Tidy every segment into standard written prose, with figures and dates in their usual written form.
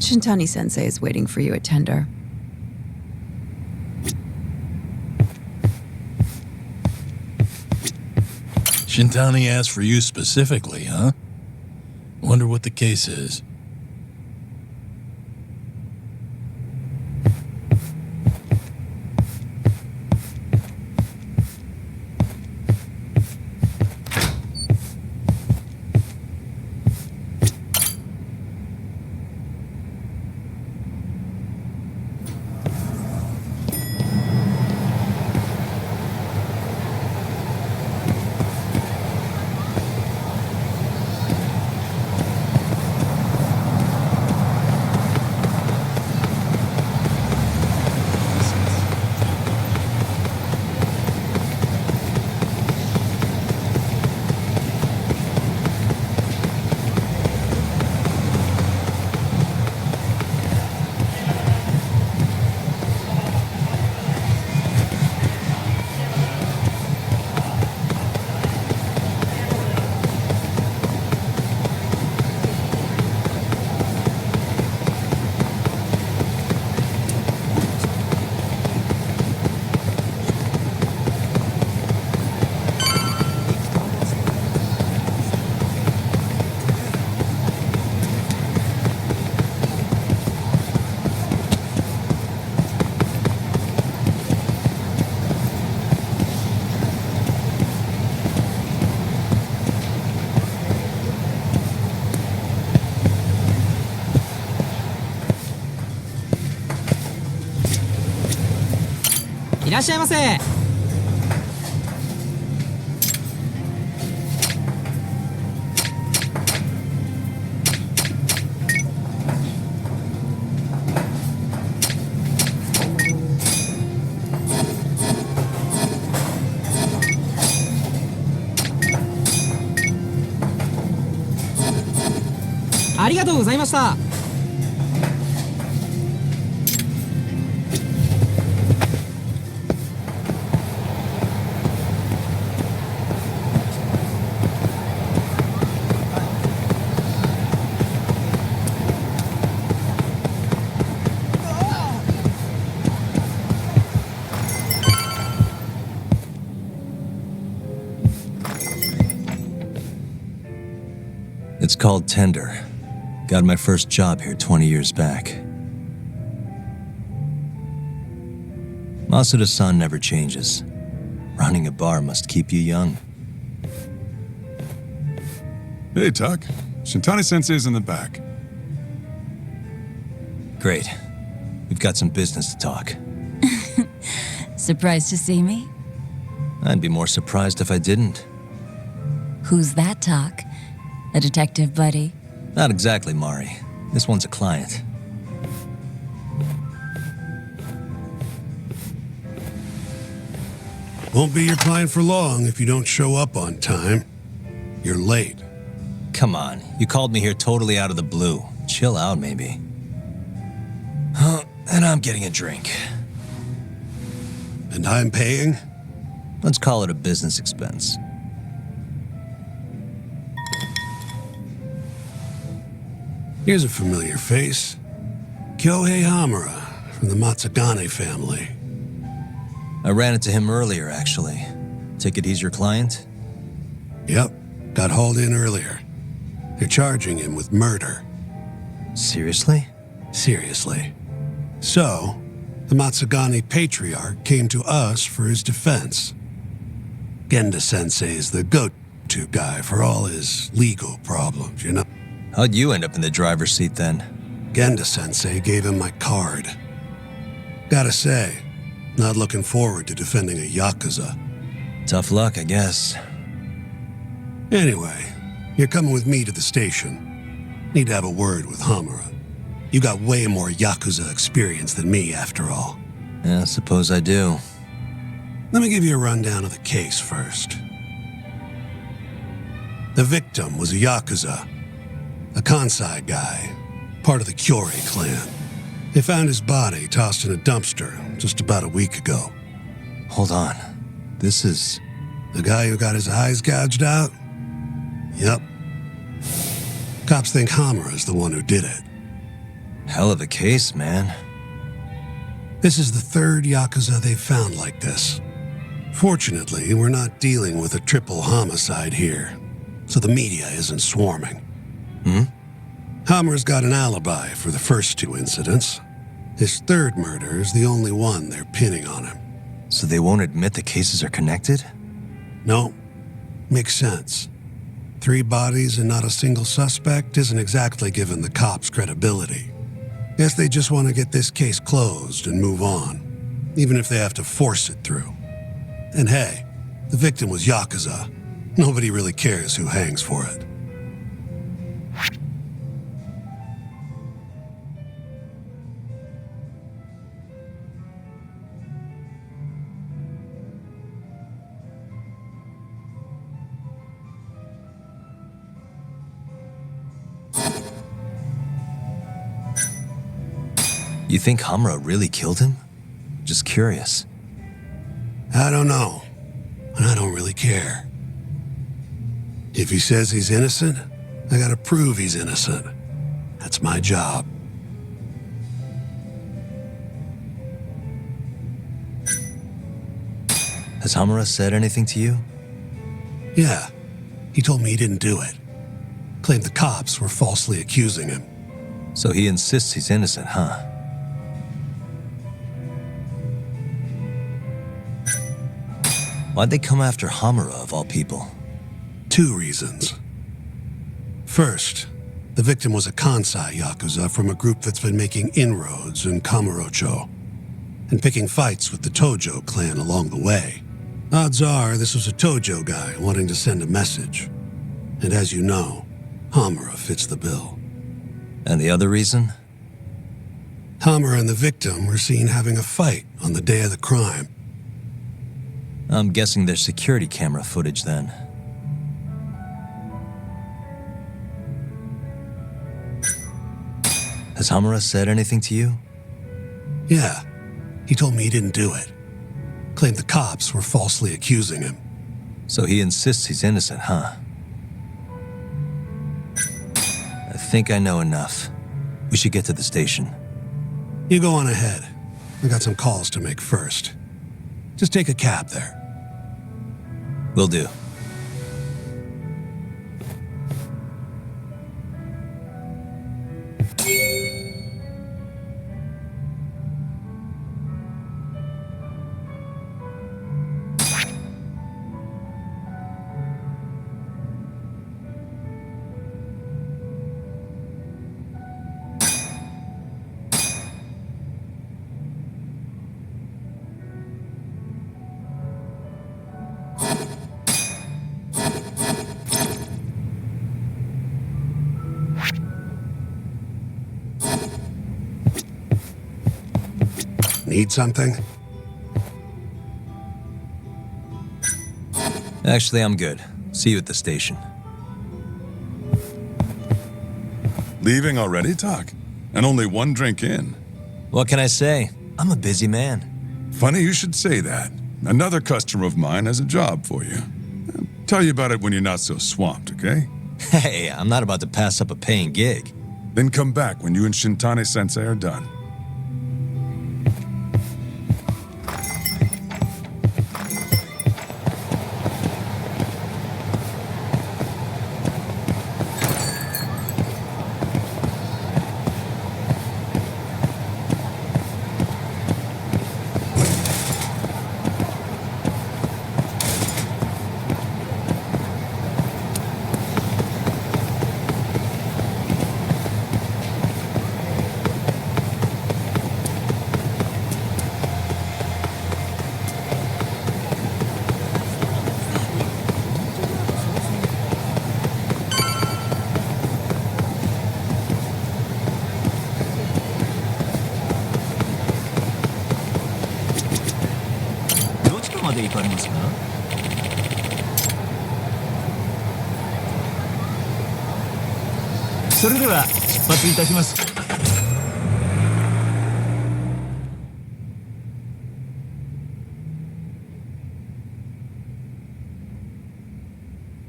Shintani-sensei is waiting for you at Tender. Shintani asked for you specifically, huh? Wonder what the case is.いらっしゃいませ。ありがとうございました。It's called Tender. Got my first job here 20 years back. Masuda-san never changes. Running a bar must keep you young. Hey, Tuck. Shintani-sensei's in the back. Great. We've got some business to talk. Surprised to see me? I'd be more surprised if I didn't. Who's that, Talk? A detective buddy? Not exactly, Mari. This one's a client. Won't be your client for long if you don't show up on time. You're late. Come on, you called me here totally out of the blue. Chill out, maybe. And I'm getting a drink. And I'm paying? Let's call it a business expense. Here's a familiar face. Kyohei Hamura from the Matsugane family. I ran into him earlier, actually. Ticket he's your client? Yep, got hauled in earlier. They're charging him with murder. Seriously? Seriously. So, the Matsugane patriarch came to us for his defense. Genda-sensei is the go-to guy for all his legal problems, you know? How'd you end up in the driver's seat then? Genda-sensei gave him my card. Gotta say, not looking forward to defending a Yakuza. Tough luck, I guess. Anyway, you're coming with me to the station. Need to have a word with Hamura. You got way more Yakuza experience than me, after all. Yeah, suppose I do. Let me give you a rundown of the case first. The victim was a Yakuza, a Kansai guy, part of the Kyorei clan. They found his body tossed in a dumpster just about a week ago. Hold on. This is... The guy who got his eyes gouged out? Yep. Cops think Hamura is the one who did it. Hell of a case, man. This is the third Yakuza they've found like this. Fortunately, we're not dealing with a triple homicide here, so the media isn't swarming. Hammer's got an alibi for the first two incidents. His third murder is the only one they're pinning on him. So they won't admit the cases are connected? No, makes sense. 3 bodies and not a single suspect isn't exactly giving the cops credibility. Guess they just want to get this case closed and move on, even if they have to force it through. And hey, the victim was Yakuza. Nobody really cares who hangs for it. You think Hamura really killed him? Just curious. I don't know, and I don't really care. If he says he's innocent, I gotta prove he's innocent. That's my job. Has Hamura said anything to you? Yeah, he told me he didn't do it. Claimed the cops were falsely accusing him. So he insists he's innocent, huh? Why'd they come after Hamura, of all people? 2 reasons. First, the victim was a Kansai Yakuza from a group that's been making inroads in Kamurocho and picking fights with the Tojo clan along the way. Odds are this was a Tojo guy wanting to send a message. And as you know, Hamura fits the bill. And the other reason? Hamura and the victim were seen having a fight on the day of the crime. I'm guessing there's security camera footage then. Has Hamura said anything to you? Yeah, he told me he didn't do it. Claimed the cops were falsely accusing him. So he insists he's innocent, huh? I think I know enough. We should get to the station. You go on ahead. I got some calls to make first. Just take a cab there. Will do. Need something? Actually, I'm good. See you at the station. Leaving already, Talk? And only 1 drink in. What can I say? I'm a busy man. Funny you should say that. Another customer of mine has a job for you. I'll tell you about it when you're not so swamped, okay? Hey, I'm not about to pass up a paying gig. Then come back when you and Shintani-sensei are done.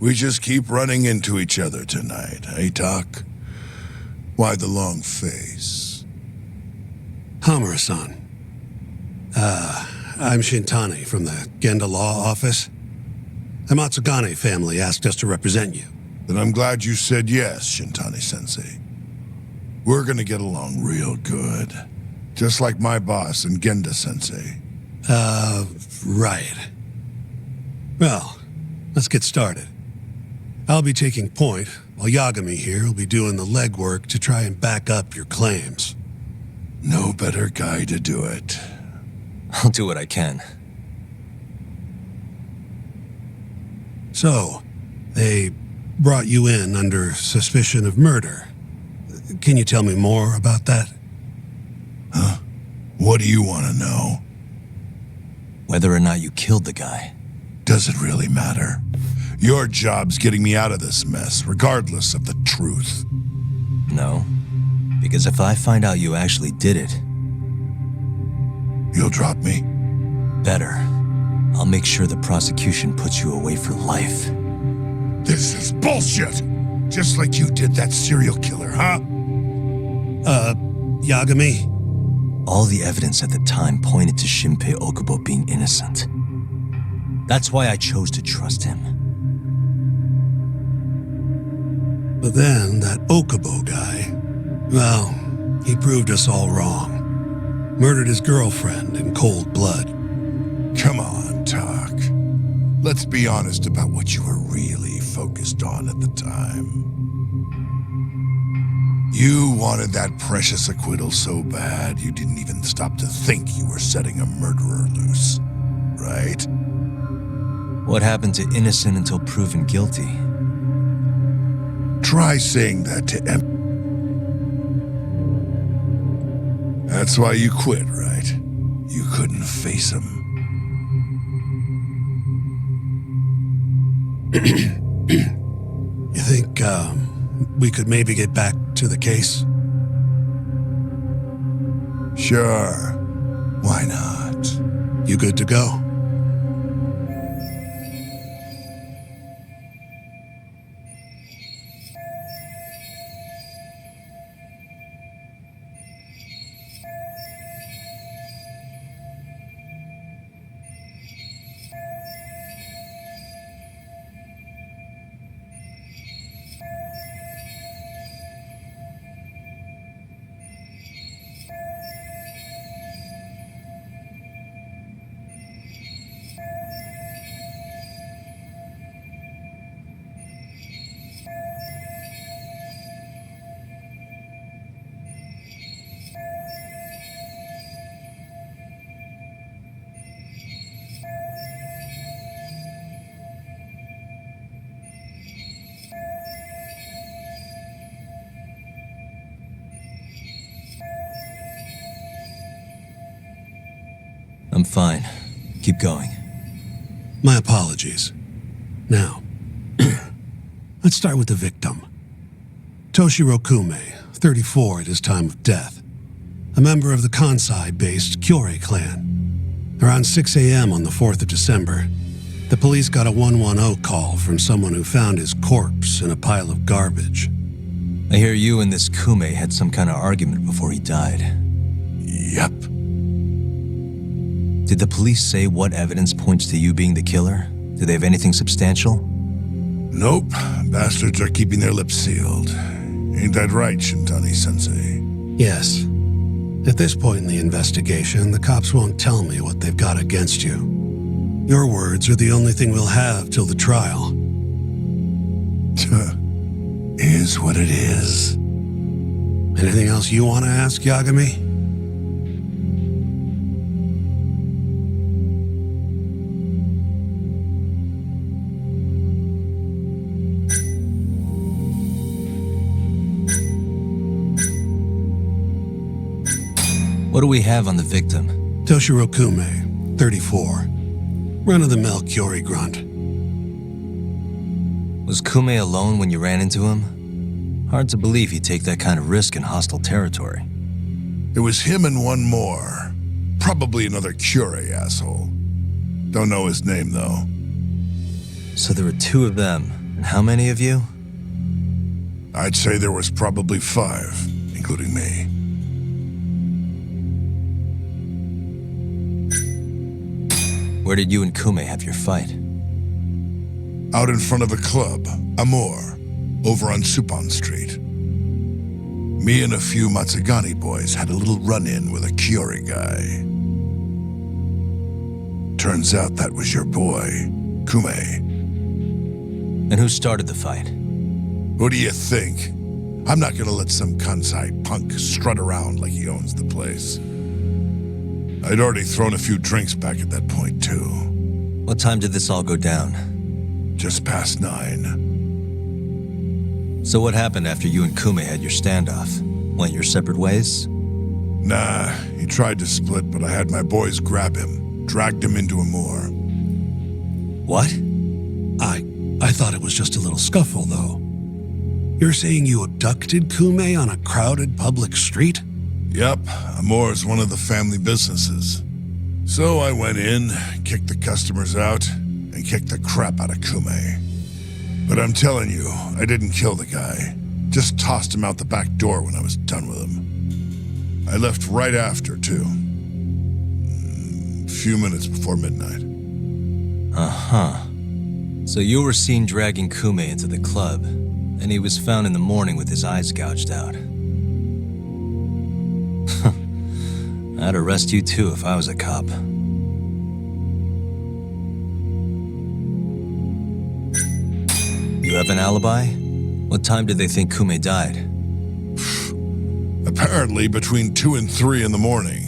We just keep running into each other tonight, eh, Talk? Why the long face? Kamurocho. I'm Shintani from the Genda Law Office. The Matsugane family asked us to represent you. Then I'm glad you said yes, Shintani-sensei. We're gonna get along real good. Just like my boss and Genda-sensei. Right. Well, let's get started. I'll be taking point, while Yagami here will be doing the legwork to try and back up your claims. No better guy to do it. I'll do what I can. So, they brought you in under suspicion of murder. Can you tell me more about that? Huh? What do you want to know? Whether or not you killed the guy. Does it really matter? Your job's getting me out of this mess, regardless of the truth. No. Because if I find out you actually did it... You'll drop me? Better. I'll make sure the prosecution puts you away for life. This is bullshit! Just like you did that serial killer, huh? Yagami? All the evidence at the time pointed to Shinpei Okubo being innocent. That's why I chose to trust him. But then, that Okubo guy, well, he proved us all wrong. Murdered his girlfriend in cold blood. Come on, Talk. Let's be honest about what you were really focused on at the time. You wanted that precious acquittal so bad you didn't even stop to think you were setting a murderer loose, right? What happened to innocent until proven guilty? Try saying that to That's why you quit, right? You couldn't face him. You think, we could maybe get back to the case? Sure. Why not? You good to go? I'm fine. Keep going. My apologies. Now, let's start with the victim. Toshiro Kume, 34 at his time of death. A member of the Kansai-based Kyorei clan. Around 6 a.m. on the 4th of December, the police got a 110 call from someone who found his corpse in a pile of garbage. I hear you and this Kume had some kind of argument before he died. Yep. Did the police say what evidence points to you being the killer? Do they have anything substantial? Nope. Bastards are keeping their lips sealed. Ain't that right, Shintani-sensei? Yes. At this point in the investigation, the cops won't tell me what they've got against you. Your words are the only thing we'll have till the trial. Is what it is. Anything else you want to ask, Yagami? What do we have on the victim? Toshiro Kume, 34. Run-of-the-mill Kyorei grunt. Was Kume alone when you ran into him? Hard to believe he'd take that kind of risk in hostile territory. It was him and one more. Probably another Kyorei asshole. Don't know his name, though. So there were two of them. And how many of you? I'd say there was probably 5, including me. Where did you and Kume have your fight? Out in front of a club, Amor, over on Supon Street. Me and a few Matsugani boys had a little run-in with a Kyori guy. Turns out that was your boy, Kume. And who started the fight? Who do you think? I'm not gonna let some kansai punk strut around like he owns the place. I'd already thrown a few drinks back at that point, too. What time did this all go down? Just past 9. So what happened after you and Kume had your standoff? Went your separate ways? Nah, he tried to split, but I had my boys grab him, dragged him into Amor. What? I thought it was just a little scuffle, though. You're saying you abducted Kume on a crowded public street? Yep, Amor's one of the family businesses. So I went in, kicked the customers out, and kicked the crap out of Kume. But I'm telling you, I didn't kill the guy. Just tossed him out the back door when I was done with him. I left right after, too. A few minutes before midnight. Uh-huh. So you were seen dragging Kume into the club, and he was found in the morning with his eyes gouged out. I'd arrest you too if I was a cop. You have an alibi? What time did they think Kume died? Apparently between 2 and 3 in the morning.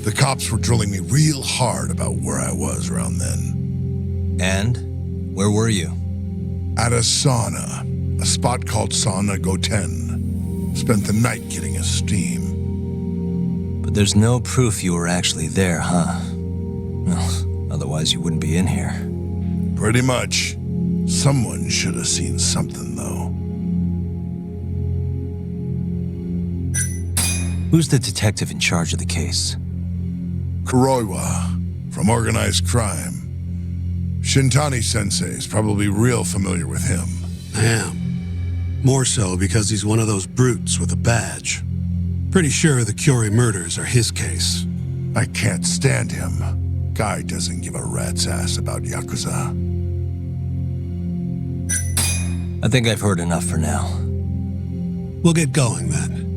The cops were drilling me real hard about where I was around then. And? Where were you? At a sauna. A spot called Sauna Goten. Spent the night getting a steam. But there's no proof you were actually there, huh? Well, otherwise you wouldn't be in here. Pretty much. Someone should have seen something, though. Who's the detective in charge of the case? Kuroiwa, from organized crime. Shintani-sensei is probably real familiar with him. Damn. More so because he's one of those brutes with a badge. Pretty sure the Kyori murders are his case. I can't stand him. Guy doesn't give a rat's ass about Yakuza. I think I've heard enough for now. We'll get going then.